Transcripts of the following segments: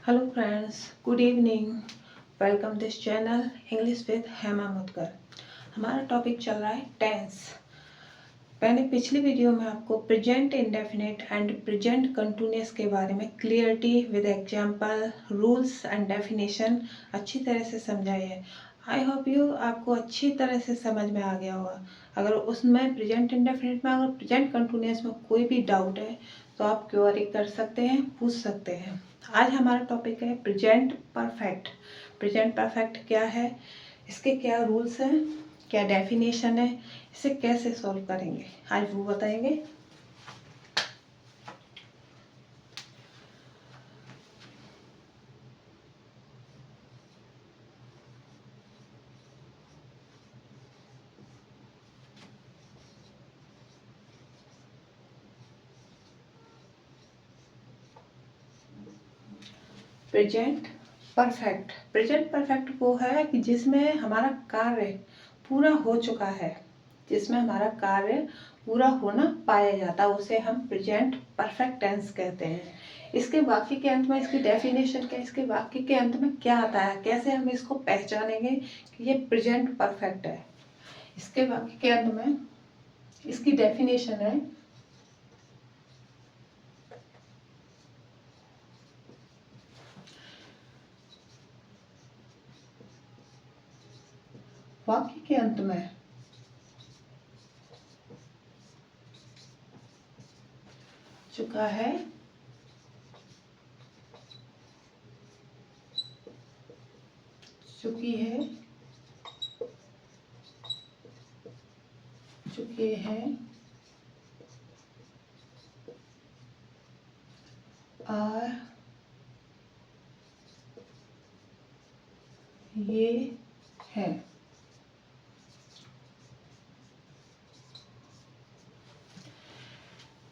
Hello friends, good evening. Welcome this channel English with Hema Mudkar. हमारा topic चल रहा है टेंस। मैंने पिछली वीडियो में आपको present indefinite and present continuous के बारे में clarity with example, rules and definition अच्छी तरह से समझाई है। आई होप यू आपको अच्छी तरह से समझ में आ गया होगा। अगर उसमें प्रेजेंट इंडेफिनिट में, अगर प्रेजेंट कंटिन्यूअस में कोई भी डाउट है तो आप क्वेरी कर सकते हैं, पूछ सकते हैं। आज हमारा टॉपिक है प्रेजेंट परफेक्ट। प्रेजेंट परफेक्ट क्या है, इसके क्या रूल्स हैं, क्या डेफिनेशन है, इसे कैसे सॉल्व करेंगे, आज वो बताएंगे। Present perfect. प्रेजेंट परफेक्ट वो है कि जिसमें हमारा कार्य पूरा हो चुका है, जिसमें हमारा कार्य पूरा होना पाया जाता है, उसे हम प्रेजेंट परफेक्ट टेंस कहते हैं। इसके वाक्य के अंत में इसकी डेफिनेशन क्या, इसके वाक्य के अंत में क्या आता है, कैसे हम इसको पहचानेंगे कि ये प्रेजेंट परफेक्ट है। इसके वाक्य के अंत में इसकी डेफिनेशन है, वाक्य के अंत में चुका है, चुकी है, चुके हैं, आर, ये है।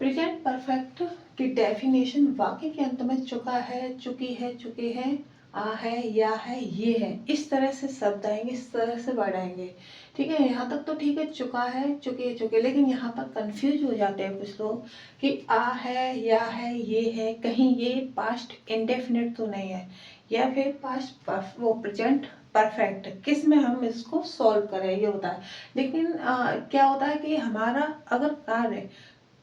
प्रेजेंट परफेक्ट की डेफिनेशन वाक्य के अंत में चुका है, चुकी है, चुके हैं, आ है, या है, ये है, इस तरह से शब्द आएंगे, इस तरह से वर्ड आएंगे। ठीक है, यहाँ तक तो ठीक है, चुका है, चुके, चुके, लेकिन यहाँ पर कंफ्यूज हो जाते हैं कुछ लोग कि आ है, या है, ये है, कहीं ये पास्ट इंडेफिनिट तो नहीं है, या फिर पास्ट वो प्रेजेंट परफेक्ट, किस में हम इसको सॉल्व करें, ये होता है। लेकिन क्या होता है कि हमारा अगर कार्य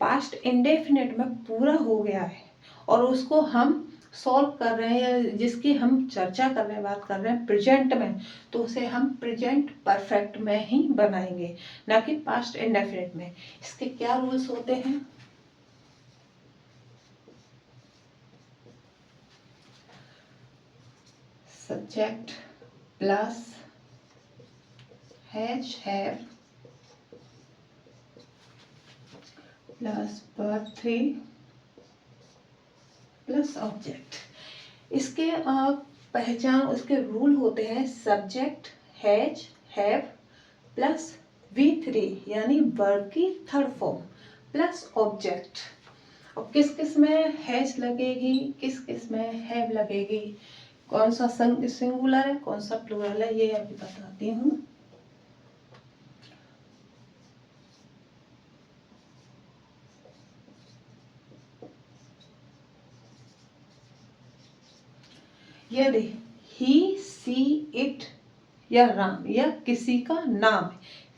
पास्ट इंडेफिनिट में पूरा हो गया है और उसको हम सॉल्व कर रहे हैं, या जिसकी हम चर्चा कर रहे हैं, बात कर रहे हैं प्रेजेंट में, तो उसे हम प्रेजेंट परफेक्ट में ही बनाएंगे, ना कि पास्ट इंडेफिनिट में। इसके क्या रूल्स होते हैं, subject plus has, have plus verb 3 plus object. इसके पहचान, उसके रूल होते हैं subject has, have plus V3 यानी वर्ब की थर्ड फॉर्म प्लस ऑब्जेक्ट। और किस किस में हैज लगेगी, किस किस में हैव लगेगी, कौन सा सिंगुलर है, कौन सा प्लूरल है, ये अभी बताती हूँ। यदि ही, सी, इट या राम या किसी का नाम,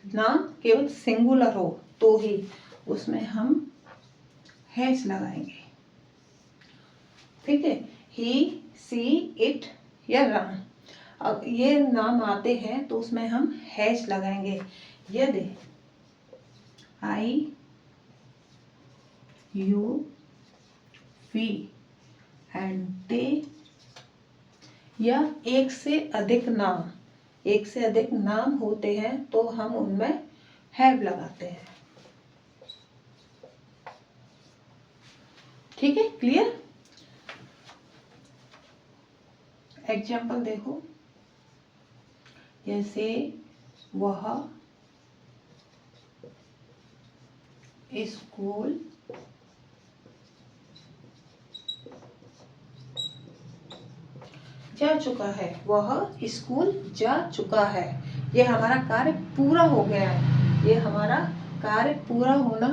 नाम केवल सिंगुलर हो तो ही उसमें हम हैज लगाएंगे। ठीक है, ही, सी, इट या राम, अब ये नाम आते हैं तो उसमें हम हैज लगाएंगे। यदि आई, यू, वी एंड दे या एक से अधिक नाम, एक से अधिक नाम होते हैं तो हम उनमें हैव लगाते हैं। ठीक है, क्लियर। एग्जाम्पल देखो, जैसे वह स्कूल जा चुका है, वह स्कूल जा चुका है, ये हमारा कार्य पूरा हो गया है, ये हमारा कार्य पूरा होना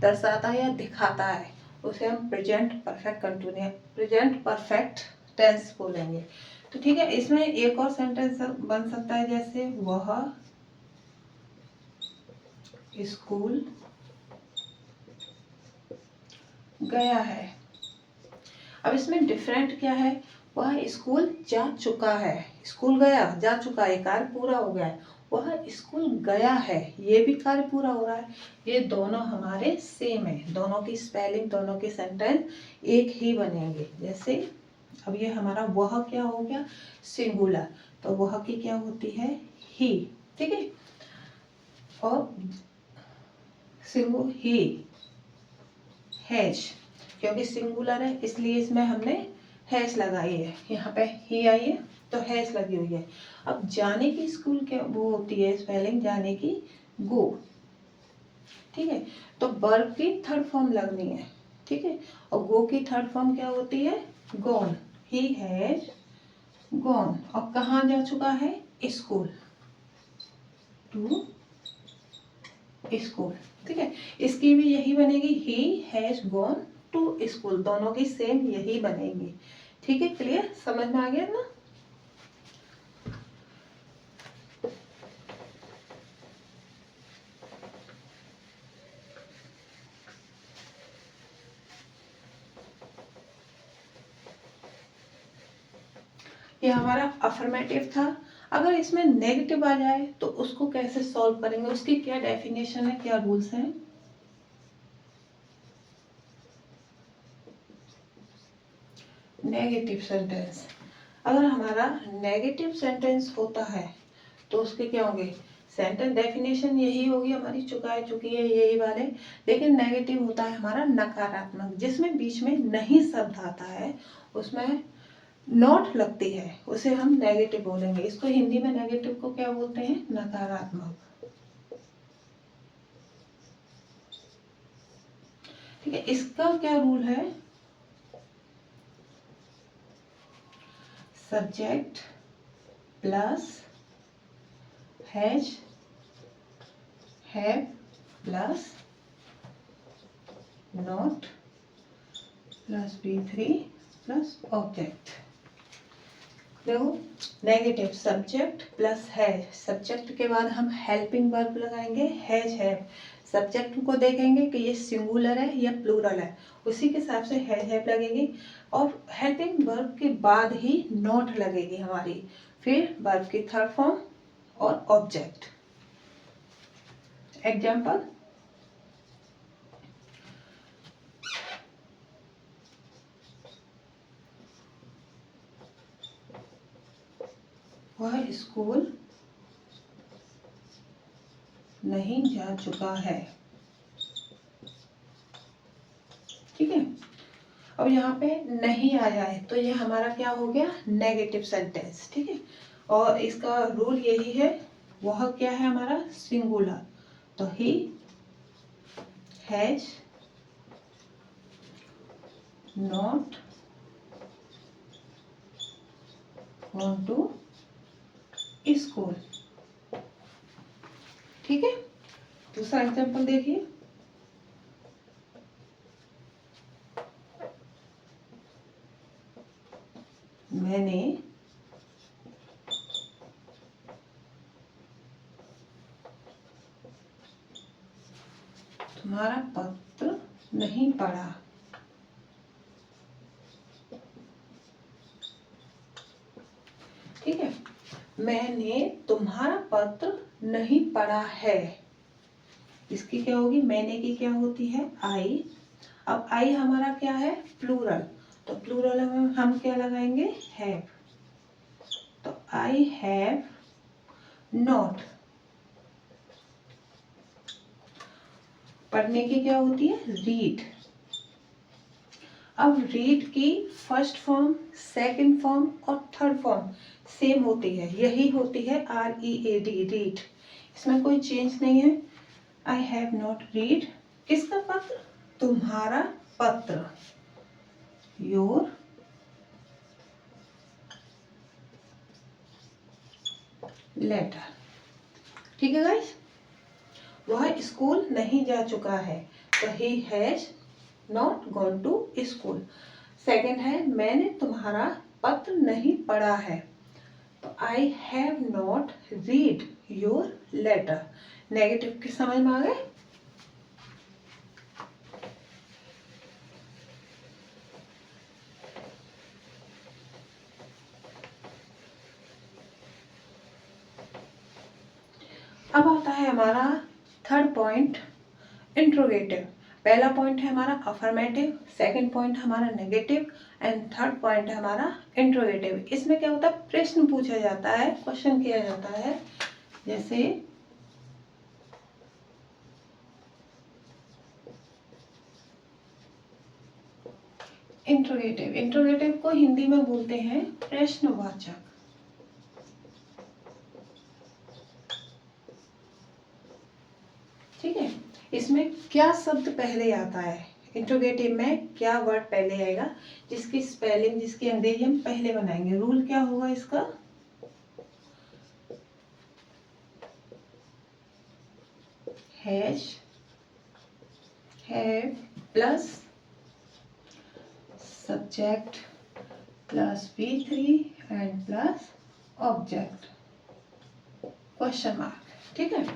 दर्शाता है या दिखाता है, उसे हम present perfect continuous, present perfect tense बोलेंगे। तो ठीक है, इसमें एक और सेंटेंस बन सकता है, जैसे वह स्कूल गया है। अब इसमें डिफरेंट क्या है, वह स्कूल जा चुका है। स्कूल गया, जा चुका है, कार्य पूरा हो गया है। वह स्कूल गया है, ये भी कार्य पूरा हो रहा है। ये दोनों हमारे सेम है, दोनों की स्पेलिंग, दोनों के सेंटेंस एक ही बनेंगे। जैसे अब ये हमारा वह क्या हो गया, सिंगुलर, तो वह की क्या होती है, ही। ठीक है, और ही हैज, क्योंकि सिंगुलर है इसलिए इसमें हमने हैज लगाई है। यहाँ पे ही आई है तो हैज लगी हुई है। अब जाने की स्कूल क्या वो होती है स्पेलिंग, जाने की गो। ठीक है, तो वर्ब की थर्ड फॉर्म लगनी है। ठीक है, और गो की थर्ड फॉर्म क्या होती है, गॉन। ही हैज गॉन, और कहाँ जा चुका है, स्कूल, टू स्कूल। ठीक है, इसकी भी यही बनेगी, he has gone to school, दोनों की सेम यही बनेगी। ठीक है, क्लियर, समझ में आ गया ना। ये हमारा अफर्मेटिव था। अगर इसमें नेगेटिव आ जाए तो उसको कैसे सॉल्व करेंगे, उसकी क्या डेफिनेशन है, क्या रूल्स हैं। नेगेटिव सेंटेंस, अगर हमारा नेगेटिव सेंटेंस होता है तो उसके क्या होंगे, सेंटेंस डेफिनेशन यही होगी हमारी, चुका है, चुकी है, यही वाले। लेकिन नेगेटिव होता है हमारा नकारात्मक, जिसमें बीच में नहीं शब्द आता है, उसमें नॉट लगती है, उसे हम नेगेटिव बोलेंगे। इसको हिंदी में नेगेटिव को क्या बोलते हैं, नकारात्मक। ठीक है, इसका क्या रूल है, subject plus has have plus not plus B3 plus object. देखो, negative subject plus has, subject के बाद हम हेल्पिंग वर्ब लगाएंगे हैज हैव, सब्जेक्ट को देखेंगे कि ये सिंगुलर है या प्लूरल है, उसी के हिसाब से हैज हैव लगेगी, और हेल्पिंग वर्ब के बाद ही नॉट लगेगी हमारी, फिर वर्ब की थर्ड फॉर्म और ऑब्जेक्ट। एग्जाम्पल, वह स्कूल नहीं जा चुका है। ठीक है, अब यहाँ पे नहीं आ जाए तो ये हमारा क्या हो गया, नेगेटिव सेंटेंस। ठीक है, और इसका रूल यही है, वह क्या है हमारा, सिंगुलर, तो he has not gone to school. ठीक है, दूसरा एग्जाम्पल देखिए, मैंने तुम्हारा पत्र नहीं पढ़ा। ठीक है, मैंने तुम्हारा पत्र नहीं पढ़ा है, इसकी क्या होगी, मैंने की क्या होती है, आई। अब आई हमारा क्या है, प्लूरल, तो प्लूरल में हम क्या लगाएंगे, हैव, तो आई हैव नॉट। पढ़ने की क्या होती है, रीड। अब रीड की फर्स्ट फॉर्म, सेकंड फॉर्म और थर्ड फॉर्म सेम होती है, यही होती है READ, रीड, इसमें कोई चेंज नहीं है। आई हैव नॉट रीड किसका पत्र, तुम्हारा पत्र, योर लेटर। ठीक है गाइस, वह स्कूल नहीं जा चुका है, तो he has not gone to school. Second है, मैंने तुम्हारा पत्र नहीं पढ़ा है। तो I have not read your letter. Negative की समझ में आ गए। अब आता है हमारा थर्ड पॉइंट, इंट्रोगेटिव। पहला पॉइंट है हमारा अफर्मेटिव, सेकंड पॉइंट हमारा नेगेटिव एंड थर्ड पॉइंट है हमारा इंट्रोगेटिव। इसमें क्या होता है, प्रश्न पूछा जाता है, क्वेश्चन किया जाता है। जैसे इंट्रोगेटिव, इंट्रोगेटिव को हिंदी में बोलते हैं प्रश्नवाचक। ठीक है, इसमें क्या शब्द पहले आता है, इंट्रोगेटिव में क्या वर्ड पहले आएगा, जिसकी स्पेलिंग, जिसकी अंग्रेजी हम पहले बनाएंगे। रूल क्या होगा इसका, has, have plus subject plus V3 and plus object question mark. ठीक है,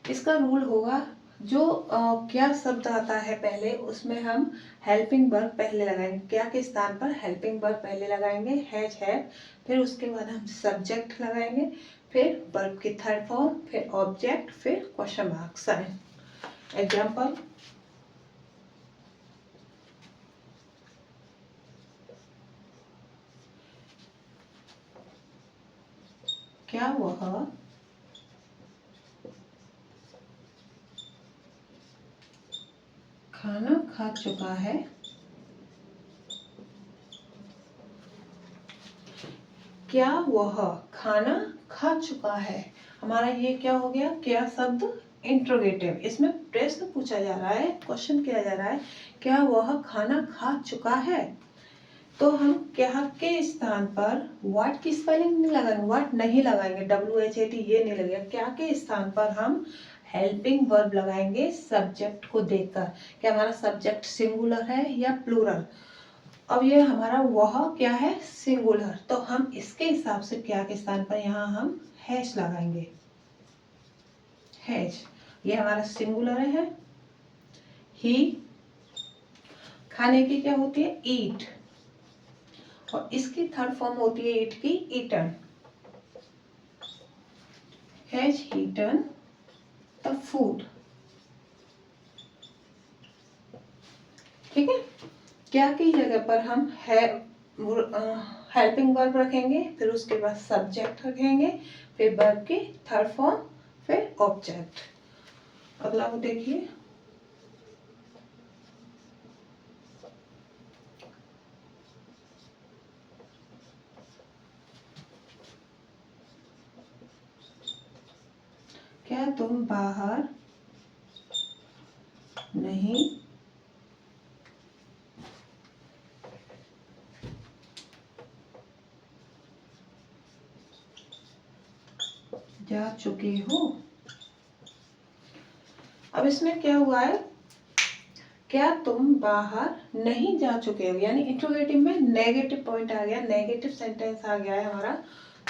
इसका रूल होगा जो क्या शब्द आता है पहले, उसमें हम हेल्पिंग वर्ब पहले लगाएंगे। क्या के स्थान पर हेल्पिंग वर्ब पहले लगाएंगे, हैज, हैव, फिर उसके बाद हम सब्जेक्ट लगाएंगे, फिर वर्ब की थर्ड फॉर्म, फिर ऑब्जेक्ट, फिर क्वेश्चन मार्क साइन। एग्जाम्पल, क्या वह खाना खा चुका है। क्या वह खाना खा चुका है। हमारा ये क्या हो गया, क्या शब्द इंट्रोगेटिव। इसमें प्रश्न पूछा जा रहा है, क्वेश्चन किया जा रहा है, क्या वह खाना खा चुका है। तो हम क्या के स्थान पर व्हाट की स्पेलिंग नहीं लगाएंगे, व्हाट नहीं लगाएंगे, WHAT ये नहीं लगेगा। क्या के स्थान पर हम हेल्पिंग वर्ब लगाएंगे सब्जेक्ट को देखकर। क्या हमारा सब्जेक्ट सिंगुलर है या प्लूरल। अब ये हमारा वह क्या है, सिंगुलर, तो हम इसके हिसाब से क्या के स्थान पर यहाँ हम हैज लगाएंगे। हैज, ये हमारा सिंगुलर है। ही, खाने की क्या होती है, ईट, और इसकी थर्ड फॉर्म होती है ईट की, eaten. Has eaten the food. ठीक है, क्या की जगह पर हम हेल्पिंग वर्ब रखेंगे, फिर उसके बाद सब्जेक्ट रखेंगे, फिर वर्ब की थर्ड फॉर्म, फिर ऑब्जेक्ट। अगला वो देखिए, क्या तुम बाहर नहीं जा चुके हो। अब इसमें क्या हुआ है, क्या तुम बाहर नहीं जा चुके हो, यानी इंट्रोगेटिव में नेगेटिव पॉइंट आ गया, नेगेटिव सेंटेंस आ गया है हमारा।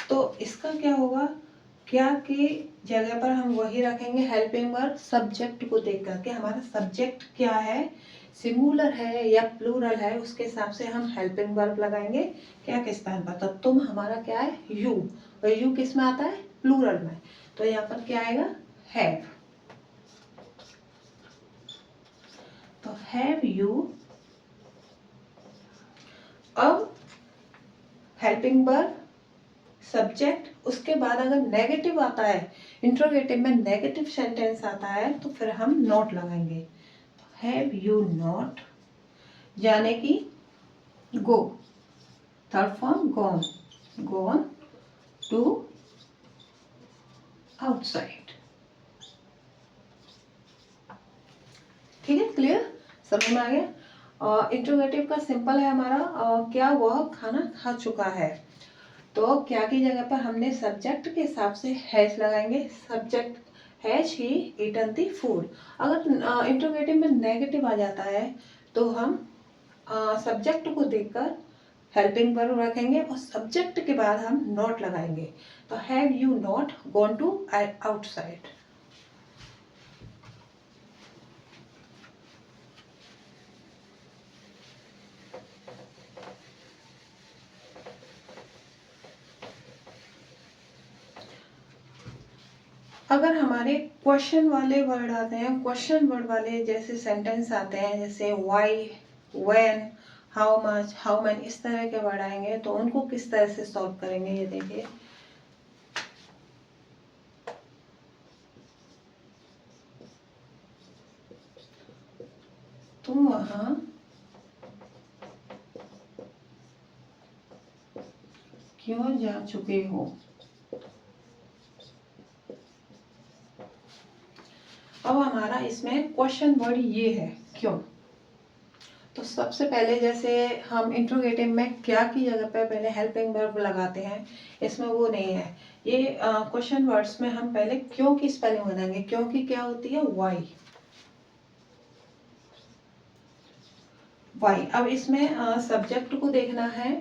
तो इसका क्या होगा, क्या की जगह पर हम वही रखेंगे हेल्पिंग वर्ब सब्जेक्ट को देखकर कि हमारा सब्जेक्ट क्या है, सिंगुलर है या प्लूरल है, उसके हिसाब से हम हेल्पिंग वर्ब लगाएंगे क्या के स्थान पर। तो तुम हमारा क्या है, यू, और यू किस में आता है, प्लूरल में, तो यहाँ पर क्या आएगा, हैव। तो हैव यू। अब हेल्पिंग वर्ब सब्जेक्ट, उसके बाद अगर नेगेटिव आता है, इंट्रोगेटिव में नेगेटिव सेंटेंस आता है, तो फिर हम नॉट लगाएंगे। हैव यू नॉट, जाने की, go, third form gone, gone to outside. ठीक है, क्लियर, समझ में आ गया। इंट्रोगेटिव का सिंपल है हमारा, क्या वह खाना खा चुका है। तो क्या की जगह पर हमने सब्जेक्ट के हिसाब से हैज लगाएंगे, subject has he eaten the food. अगर इंट्रोगेटिव में नेगेटिव आ जाता है, तो हम सब्जेक्ट को देखकर हेल्पिंग वर्ब रखेंगे और सब्जेक्ट के बाद हम नॉट लगाएंगे। तो have you not gone to outside. अगर हमारे क्वेश्चन वाले वर्ड आते हैं, क्वेश्चन वर्ड वाले जैसे सेंटेंस आते हैं, जैसे why, when, how much, how many, इस तरह के वर्ड आएंगे तो उनको किस तरह से सॉल्व करेंगे ये देखिए। तुम वहां क्यों जा चुके हो। अब हमारा इसमें क्वेश्चन वर्ड ये है क्यों। तो सबसे पहले जैसे हम इंट्रोगेटिव में क्या की जगह पे पहले हेल्पिंग वर्ब लगाते हैं, इसमें वो नहीं है। ये क्वेश्चन वर्ड्स में हम पहले क्यों की स्पेलिंग बनाएंगे। क्यों की क्या होती है, वाई। वाई। अब इसमें सब्जेक्ट को देखना है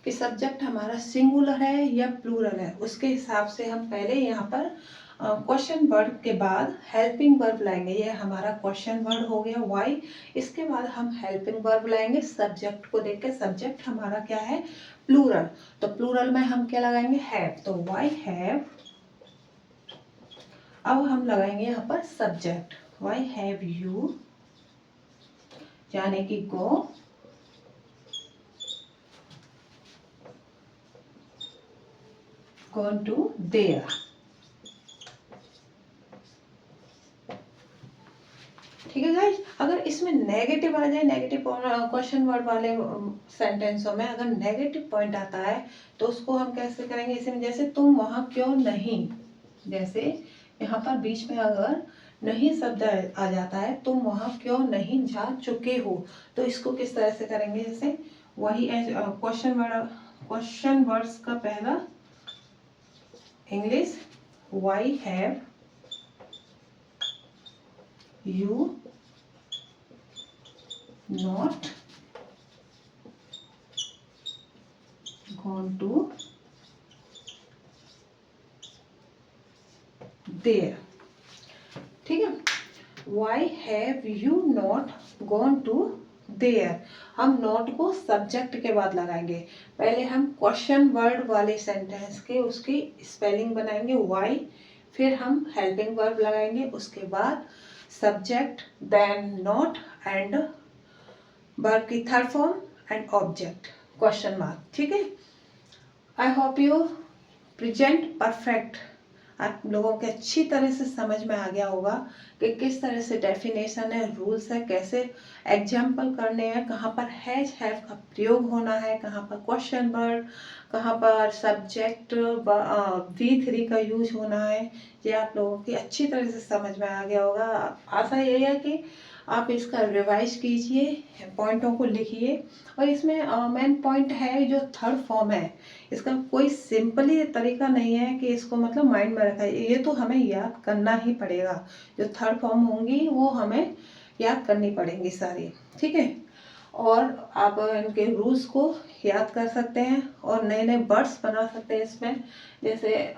कि सब्जेक्ट हमारा सिंगुलर है या प्लूरल है, उसके हिसाब से हम पहले यहाँ पर क्वेश्चन वर्ड के बाद हेल्पिंग वर्ब लाएंगे। ये हमारा क्वेश्चन वर्ड हो गया वाई। इसके बाद हम हेल्पिंग वर्ब लाएंगे सब्जेक्ट को देख के। सब्जेक्ट हमारा क्या है, प्लूरल। तो प्लूरल में हम क्या लगाएंगे, हैव। तो वाई हैव। अब हम लगाएंगे यहाँ पर सब्जेक्ट, वाई हैव यू, यानी कि गो gone to there। ठीक है गाइस। अगर इसमें नेगेटिव आ जाए, नेगेटिव क्वेश्चन वर्ड वाले सेंटेंसों में अगर नेगेटिव पॉइंट आता है तो उसको हम कैसे करेंगे। इसमें जैसे तुम वहां क्यों नहीं, जैसे यहाँ पर बीच में अगर नहीं शब्द आ जाता है, तुम वहां क्यों नहीं जा चुके हो, तो इसको किस तरह से करेंगे। जैसे वही क्वेश्चन वर्ड्स का पहला English, why have you not gone to there. ठीक है, why have you not gone to there. हम नॉट को सब्जेक्ट के बाद लगाएंगे। पहले हम क्वेश्चन वर्ड वाले सेंटेंस के उसकी स्पेलिंग बनाएंगे वाई, फिर हम हेल्पिंग वर्ब लगाएंगे, उसके बाद subject, then not and verb की third form and object question mark. ठीक है, I hope you present perfect आप लोगों के अच्छी तरह से समझ में आ गया होगा कि किस तरह से डेफिनेशन है, रूल्स है, कैसे एग्जाम्पल करने हैं, कहाँ पर हैज हैव का प्रयोग होना है, कहाँ पर क्वेश्चन वर्ड, कहाँ पर सब्जेक्ट V3 का यूज होना है। ये आप लोगों की अच्छी तरह से समझ में आ गया होगा। आशा यही है कि आप इसका रिवाइज कीजिए, पॉइंटों को लिखिए। और इसमें मेन पॉइंट है जो थर्ड फॉर्म है, इसका कोई सिंपली तरीका नहीं है कि इसको मतलब माइंड में रखा है। ये तो हमें याद करना ही पड़ेगा। जो थर्ड फॉर्म होंगी वो हमें याद करनी पड़ेंगी सारी। ठीक है, और आप इनके रूल्स को याद कर सकते हैं और नए नए वर्ड्स बना सकते हैं इसमें। जैसे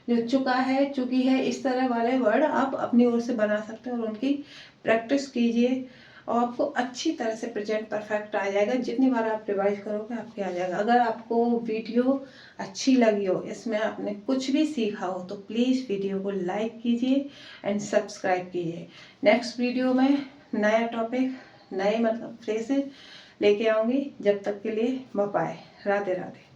जो चुका है, चुकी है, इस तरह वाले वर्ड आप अपनी ओर से बना सकते हैं और उनकी प्रैक्टिस कीजिए और आपको अच्छी तरह से प्रेजेंट परफेक्ट आ जाएगा। जितनी बार आप रिवाइज करोगे आपके आ जाएगा। अगर आपको वीडियो अच्छी लगी हो, इसमें आपने कुछ भी सीखा हो, तो प्लीज़ वीडियो को लाइक कीजिए एंड सब्सक्राइब कीजिए। नेक्स्ट वीडियो में नया टॉपिक, नए मतलब फ्रेजेस लेके आऊँगी। जब तक के लिए बाय बाय, राधे राधे।